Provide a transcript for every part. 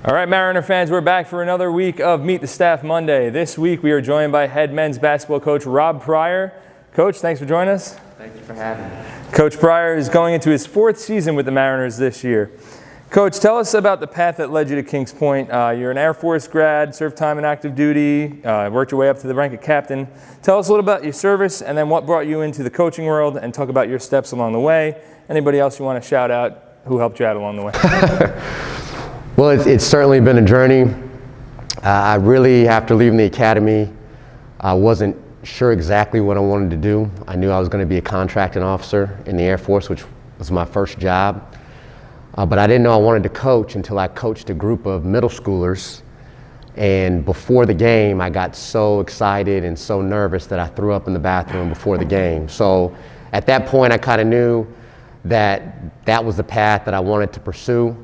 All right, Mariner fans, we're back for another week of Meet the Staff Monday. This week we are joined by head men's basketball coach Rob Pryor. Coach, thanks for joining us. Thank you for having me. Coach Pryor is going into his fourth season with the Mariners this year. Coach, tell us about the path that led you to Kings Point. You're an Air Force grad, served time in active duty, worked your way up to the rank of captain. Tell us a little about your service and then what brought you into the coaching world, and talk about your steps along the way. Anybody else you want to shout out who helped you out along the way? Well, it's certainly been a journey. I really, after leaving the academy, I wasn't sure exactly what I wanted to do. I knew I was going to be a contracting officer in the Air Force, which was my first job. But I didn't know I wanted to coach until I coached a group of middle schoolers. And before the game, I got so excited and so nervous that I threw up in the bathroom before the game. So at that point, I kind of knew that that was the path that I wanted to pursue.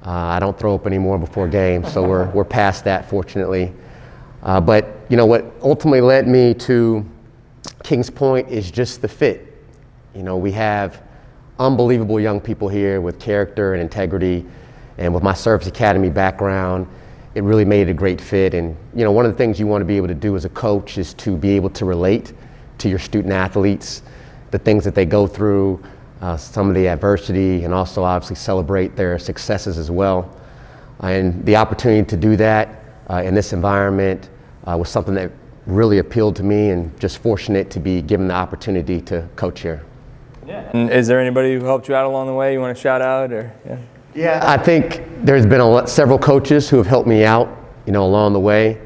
I don't throw up anymore before games, so we're past that, fortunately. But you know what ultimately led me to Kings Point is just the fit. You know, we have unbelievable young people here with character and integrity, and with my service academy background, it really made it a great fit. And you know, one of the things you want to be able to do as a coach is to be able to relate to your student athletes, the things that they go through, some of the adversity, and also obviously celebrate their successes as well. And the opportunity to do that in this environment was something that really appealed to me, and just fortunate to be given the opportunity to coach here. Yeah. And is there anybody who helped you out along the way you want to shout out? Or Yeah, I think there's been several coaches who have helped me out, you know, along the way.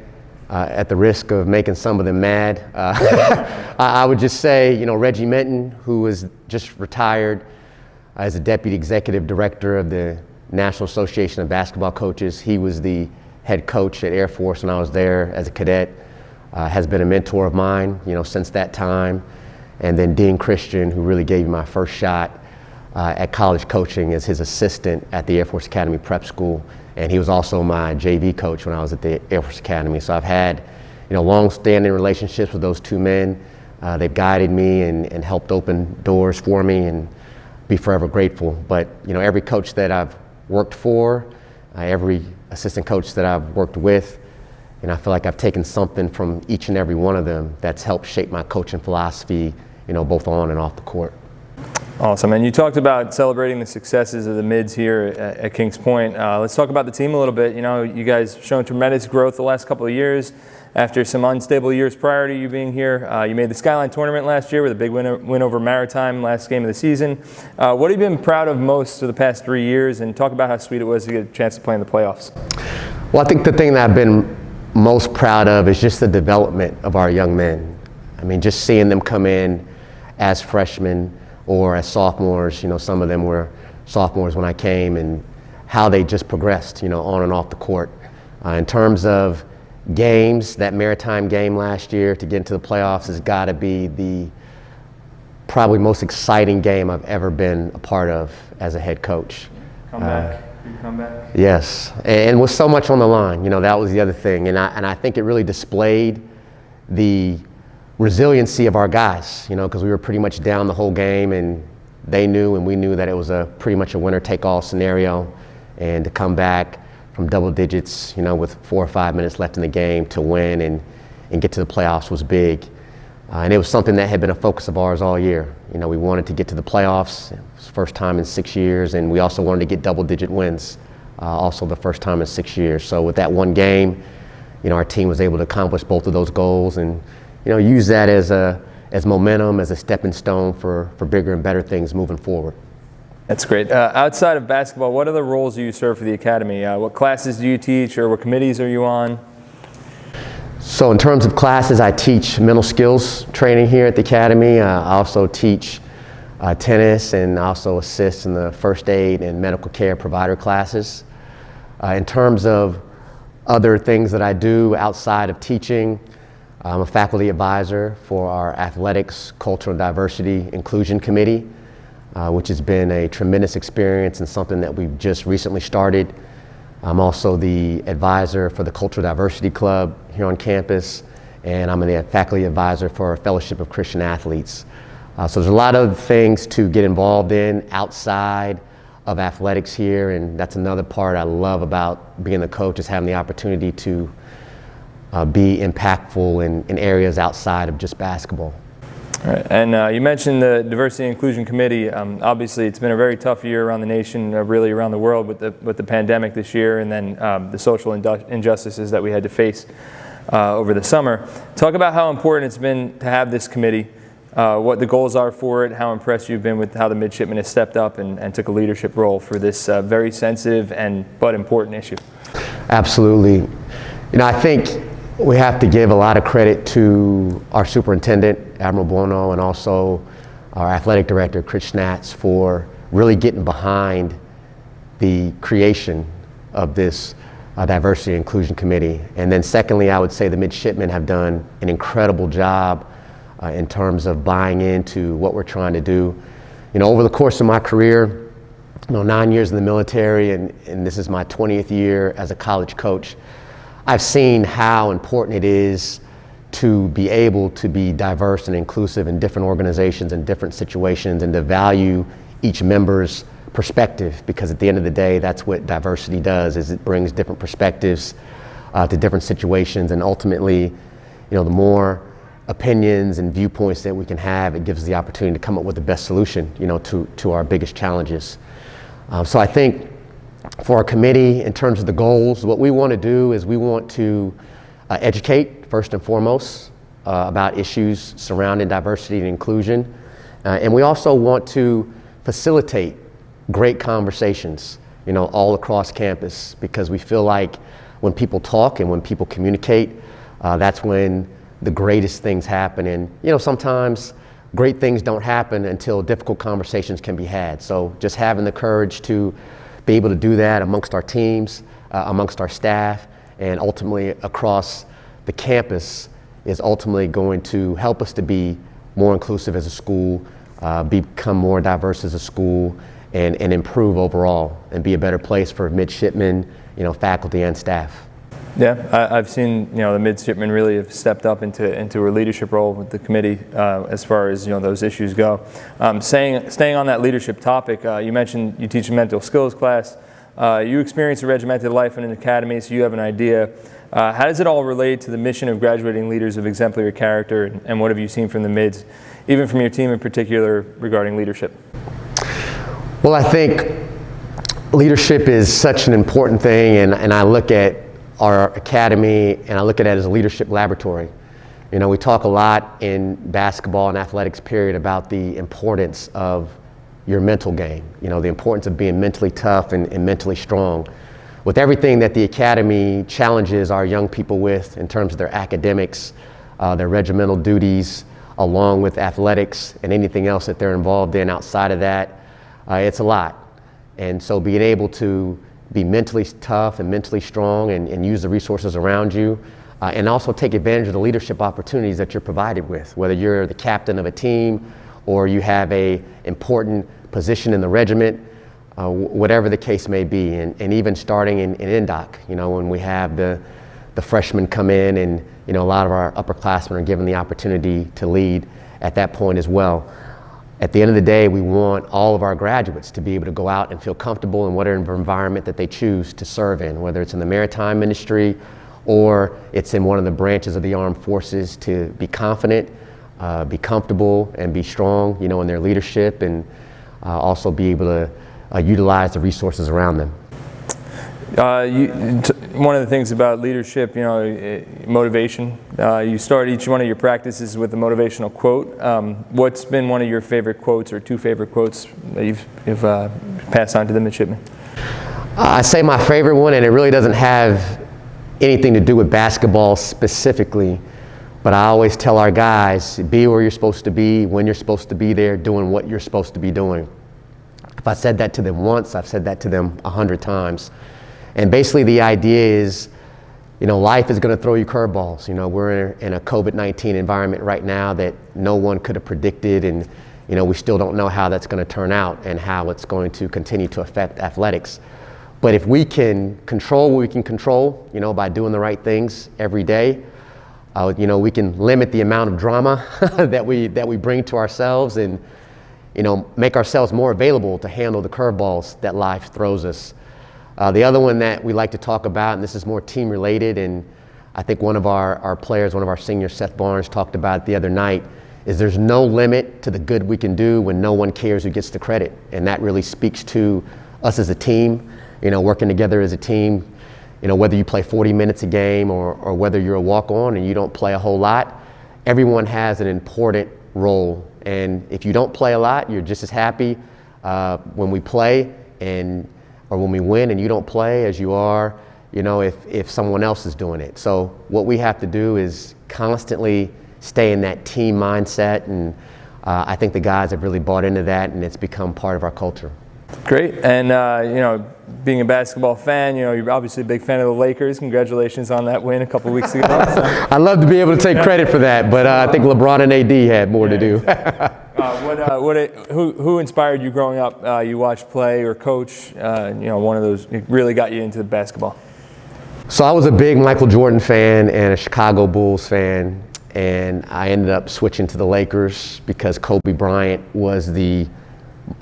At the risk of making some of them mad, I would just say, you know, Reggie Minton, who was just retired as a deputy executive director of the National Association of Basketball Coaches. He was the head coach at Air Force when I was there as a cadet, has been a mentor of mine, you know, since that time. And then Dean Christian, who really gave me my first shot at college coaching as his assistant at the Air Force Academy Prep School. And he was also my JV coach when I was at the Air Force Academy. So I've had, you know, long-standing relationships with those two men. They've guided me and helped open doors for me, and be forever grateful. But, you know, every coach that I've worked for, every assistant coach that I've worked with, and I feel like I've taken something from each and every one of them that's helped shape my coaching philosophy, you know, both on and off the court. Awesome. And you talked about celebrating the successes of the mids here at Kings Point. Let's talk about the team a little bit. You know, you guys shown tremendous growth the last couple of years. After some unstable years prior to you being here, you made the Skyline Tournament last year with a big win over Maritime last game of the season. What have you been proud of most for the past 3 years? And talk about how sweet it was to get a chance to play in the playoffs. Well, I think the thing that I've been most proud of is just the development of our young men. I mean, just seeing them come in as freshmen or as sophomores. You know, some of them were sophomores when I came, and how they just progressed, you know, on and off the court. In terms of games, that Maritime game last year to get into the playoffs has got to be the probably most exciting game I've ever been a part of as a head coach. Comeback. Comeback. Yes, and with so much on the line, you know, that was the other thing. And I think it really displayed the resiliency of our guys, you know, because we were pretty much down the whole game, and they knew and we knew that it was pretty much a winner-take-all scenario. And to come back from double digits, you know, with 4 or 5 minutes left in the game to win and get to the playoffs was big. And it was something that had been a focus of ours all year. You know, we wanted to get to the playoffs. It was the first time in 6 years, and we also wanted to get double-digit wins, also the first time in 6 years. So with that one game, you know, our team was able to accomplish both of those goals, and you know, use that as momentum, as a stepping stone for bigger and better things moving forward. That's great. Outside of basketball, what other roles do you serve for the academy? What classes do you teach, or what committees are you on? So in terms of classes, I teach mental skills training here at the academy. I also teach tennis, and also assist in the first aid and medical care provider classes. In terms of other things that I do outside of teaching, I'm a faculty advisor for our Athletics, Cultural Diversity, Inclusion Committee, which has been a tremendous experience and something that we've just recently started. I'm also the advisor for the Cultural Diversity Club here on campus, and I'm a faculty advisor for our Fellowship of Christian Athletes. So there's a lot of things to get involved in outside of athletics here, and that's another part I love about being the coach, is having the opportunity to be impactful in areas outside of just basketball. All right. And you mentioned the Diversity and Inclusion Committee. Obviously, it's been a very tough year around the nation, really around the world with the pandemic this year, and then the social injustices that we had to face over the summer. Talk about how important it's been to have this committee, what the goals are for it, how impressed you've been with how the midshipmen has stepped up and took a leadership role for this very sensitive but important issue. Absolutely. I think we have to give a lot of credit to our superintendent, Admiral Buono, and also our athletic director, Chris Schnatz, for really getting behind the creation of this Diversity and Inclusion Committee. And then secondly, I would say the midshipmen have done an incredible job in terms of buying into what we're trying to do. Over the course of my career, 9 years in the military, and this is my 20th year as a college coach, I've seen how important it is to be able to be diverse and inclusive in different organizations and different situations, and to value each member's perspective, because at the end of the day, that's what diversity does, is it brings different perspectives to different situations, and ultimately, the more opinions and viewpoints that we can have, it gives us the opportunity to come up with the best solution, to our biggest challenges. So I think for our committee, in terms of the goals, what we want to do is we want to educate, first and foremost, about issues surrounding diversity and inclusion. And we also want to facilitate great conversations, all across campus, because we feel like when people talk and when people communicate, that's when the greatest things happen. And, sometimes great things don't happen until difficult conversations can be had. So just having the courage to be able to do that amongst our teams, amongst our staff, and ultimately across the campus is ultimately going to help us to be more inclusive as a school, become more diverse as a school, and improve overall, and be a better place for midshipmen, faculty and staff. Yeah, I've seen the midshipmen really have stepped up into a leadership role with the committee as far as those issues go. Staying on that leadership topic, you mentioned you teach a mental skills class. You experience a regimented life in an academy, so you have an idea. How does it all relate to the mission of graduating leaders of exemplary character, and what have you seen from the mids, even from your team in particular, regarding leadership? Well, I think leadership is such an important thing, and I look at our academy and I look at it as a leadership laboratory. We talk a lot in basketball and athletics period about the importance of your mental game, the importance of being mentally tough and mentally strong. With everything that the academy challenges our young people with in terms of their academics, their regimental duties, along with athletics and anything else that they're involved in outside of that, it's a lot. And so being able to be mentally tough and mentally strong and use the resources around you, and also take advantage of the leadership opportunities that you're provided with, whether you're the captain of a team or you have a important position in the regiment, whatever the case may be. And even starting in NDOC, when we have the freshmen come in, and a lot of our upperclassmen are given the opportunity to lead at that point as well. At the end of the day, we want all of our graduates to be able to go out and feel comfortable in whatever environment that they choose to serve in, whether it's in the maritime industry or it's in one of the branches of the armed forces, to be confident, be comfortable, and be strong, in their leadership, and also be able to utilize the resources around them. One of the things about leadership, motivation. You start each one of your practices with a motivational quote. What's been one of your favorite quotes, or two favorite quotes that you've passed on to the midshipmen? I say my favorite one, and it really doesn't have anything to do with basketball specifically, but I always tell our guys, be where you're supposed to be, when you're supposed to be there, doing what you're supposed to be doing. If I said that to them once, I've said that to them 100 times. And basically the idea is, life is going to throw you curveballs. We're in a COVID-19 environment right now that no one could have predicted, and we still don't know how that's going to turn out and how it's going to continue to affect athletics. But if we can control what we can control, by doing the right things every day, we can limit the amount of drama that we bring to ourselves, and make ourselves more available to handle the curveballs that life throws us. The other one that we like to talk about, and this is more team related, and I think one of our players, one of our seniors, Seth Barnes, talked about it the other night, is there's no limit to the good we can do when no one cares who gets the credit. And that really speaks to us as a team, working together as a team, whether you play 40 minutes a game or whether you're a walk-on and you don't play a whole lot, everyone has an important role. And if you don't play a lot, you're just as happy when we play or when we win and you don't play as you are, if someone else is doing it. So what we have to do is constantly stay in that team mindset, and I think the guys have really bought into that, and it's become part of our culture. Great. And, being a basketball fan, you're obviously a big fan of the Lakers. Congratulations on that win a couple weeks ago. I'd love to be able to take credit for that, but I think LeBron and AD had more to do. Who inspired you growing up? You watched play or coach, one of those really got you into basketball? So I was a big Michael Jordan fan and a Chicago Bulls fan, and I ended up switching to the Lakers because Kobe Bryant was the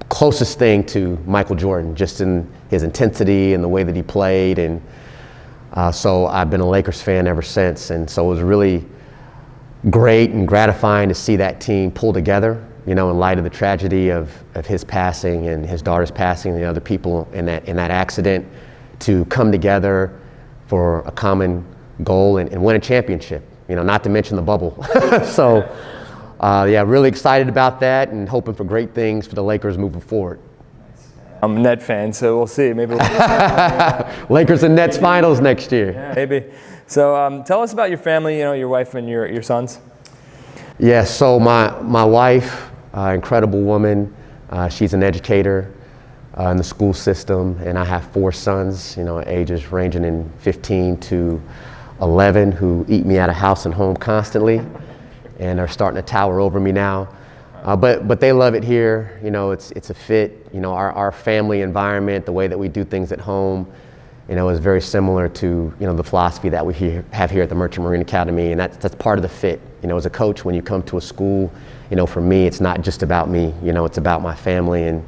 closest thing to Michael Jordan, just in his intensity and the way that he played. And so I've been a Lakers fan ever since. And so it was really great and gratifying to see that team pull together, in light of the tragedy of his passing and his daughter's passing and the other people in that accident, to come together for a common goal and win a championship, not to mention the bubble. So, really excited about that and hoping for great things for the Lakers moving forward. I'm a Net fan, so we'll see. Maybe Lakers and Nets finals next year. Yeah, maybe. So tell us about your family, your wife and your sons. Yeah, so my wife, incredible woman, she's an educator in the school system, and I have 4 sons, ages ranging in 15 to 11, who eat me out of house and home constantly and are starting to tower over me now. But they love it here. It's a fit. Our family environment, the way that we do things at home, is very similar to the philosophy that we have here at the Merchant Marine Academy, and that's part of the fit. As a coach, when you come to a school, for me, it's not just about me. It's about my family, and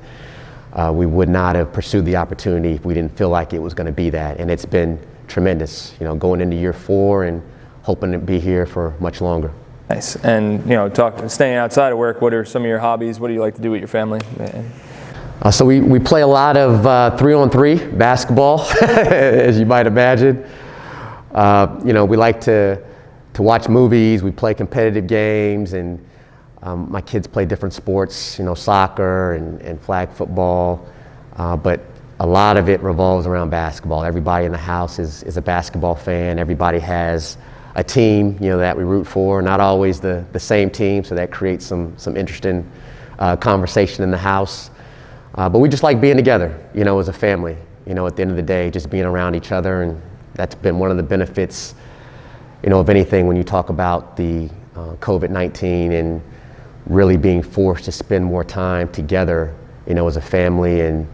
we would not have pursued the opportunity if we didn't feel like it was going to be that. And it's been tremendous. Going into year 4 and hoping to be here for much longer. Nice. And staying outside of work, what are some of your hobbies? What do you like to do with your family? So we play a lot of 3-on-3 basketball, as you might imagine. We like to watch movies. We play competitive games, and my kids play different sports, soccer and flag football. But a lot of it revolves around basketball. Everybody in the house is a basketball fan. Everybody has a team, that we root for. Not always the same team, so that creates some interesting conversation in the house. But we just like being together, as a family. At the end of the day, just being around each other, and that's been one of the benefits, of anything when you talk about the COVID-19 and really being forced to spend more time together, as a family. And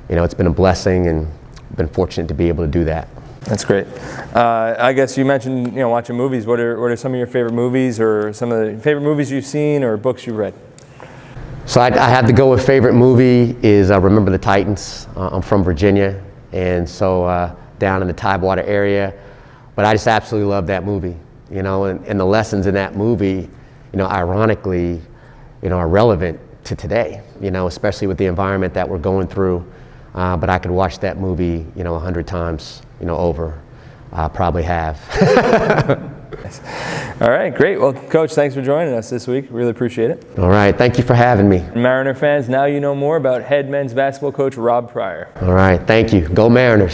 it's been a blessing, and been fortunate to be able to do that. That's great. I guess you mentioned watching movies. What are some of your favorite movies, or some of the favorite movies you've seen or books you've read? So I have to go with favorite movie is Remember the Titans. I'm from Virginia, and so down in the Tidewater area. But I just absolutely love that movie, and the lessons in that movie, ironically, are relevant to today, especially with the environment that we're going through. But I could watch that movie, 100 times, over. I probably have. All right, great. Well, Coach, thanks for joining us this week. Really appreciate it. All right, thank you for having me. Mariner fans, now you know more about head men's basketball coach Rob Pryor. All right, thank you. Go Mariners.